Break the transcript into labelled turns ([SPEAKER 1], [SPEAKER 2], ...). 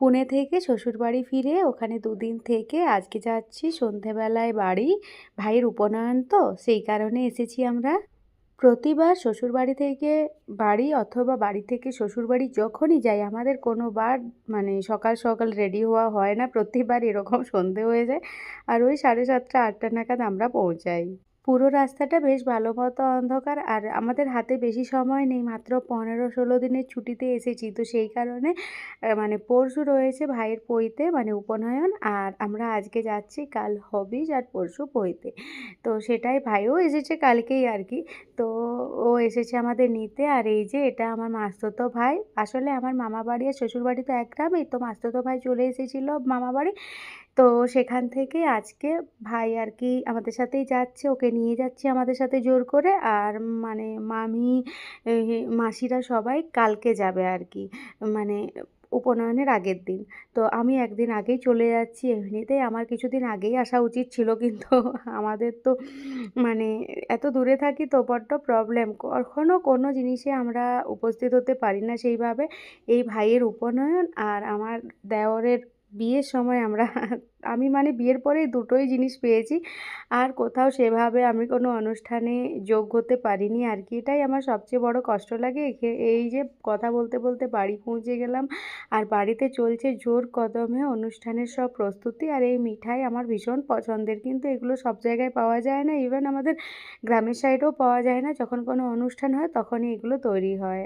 [SPEAKER 1] পুনে থেকে শ্বশুরবাড়ি ফিরে ওখানে ২ দিন থেকে আজকে যাচ্ছি সন্ধেবেলায় বাড়ি। ভাইয়ের উপনয়ন তো সেই কারণে এসেছি আমরা। প্রতিবার শ্বশুরবাড়ি থেকে বাড়ি অথবা বাড়ি থেকে শ্বশুরবাড়ি যখনই যাই আমাদের কোনোবার মানে সকাল সকাল রেডি হওয়া হয় না। প্রতিবার এরকম সন্ধে হয়ে যায়। আর ওই ৭:৩০ ৮টা নাগাদ আমরা পৌঁছাই। পুরো রাস্তাটা বেশ ভালো মতো অন্ধকার আর আমাদের হাতে বেশি সময় নেই। মাত্র ১৫-১৬ দিনের ছুটিতে এসেছি। তো সেই কারণে মানে পরশু রয়েছে ভাইয়ের পৈতে মানে উপনয়ন আর আমরা আজকে যাচ্ছি, কাল হবিষ আর পরশু পৈতে। তো সেটাই ভাইও এসেছে কালকেই আরকি। তো ও এসেছে আমাদের নিতে। আর এই যে এটা আমার মাসতুতো ভাই। আসলে আমার মামাবাড়ি আর শ্বশুরবাড়ি তো এক গ্রামেই। তো মাসতুতো ভাই চলে এসেছিল মামাবাড়ি। তো সেখান থেকে আজকে ভাই আরকি আমাদের সাথেই যাচ্ছে। ওকে নিয়ে যাচ্ছি আমাদের সাথে জোর করে। আর মানে মামি, মাসিরা সবাই কালকে যাবে আরকি। মানে উপনয়নের আগের দিন। তো আমি একদিন আগেই চলে যাচ্ছি। এমনিতেই আমার কিছুদিন আগেই আসা উচিত ছিল। কিন্তু আমাদের তো মানে এত দূরে থাকি তো বড্ড প্রবলেম। কখনো কোনো জিনিসে আমরা উপস্থিত হতে পারি না সেইভাবে। এই ভাইয়ের উপনয়ন আর আমার দেওরের বিয়ের সময় আমরা আমি মানে বিয়ের পরেই দুটোই জিনিস পেয়েছি। আর কোথাও সেভাবে আমি কোনো অনুষ্ঠানে যোগ হতে পারিনি আরকি। এটাই আমার সবচেয়ে বড় কষ্ট লাগে। এই যে কথা বলতে, বলতে বাড়ি পৌঁছে গেলাম। আর বাড়িতে চলছে জোর কদমে অনুষ্ঠানের সব প্রস্তুতি। আর এই মিঠাই আমার ভীষণ পছন্দের। কিন্তু এগুলো সব জায়গায় পাওয়া যায় না। ইভেন আমাদের গ্রামের সাইডেও পাওয়া যায় না। যখন কোনো অনুষ্ঠান হয় তখনই এগুলো তৈরি হয়।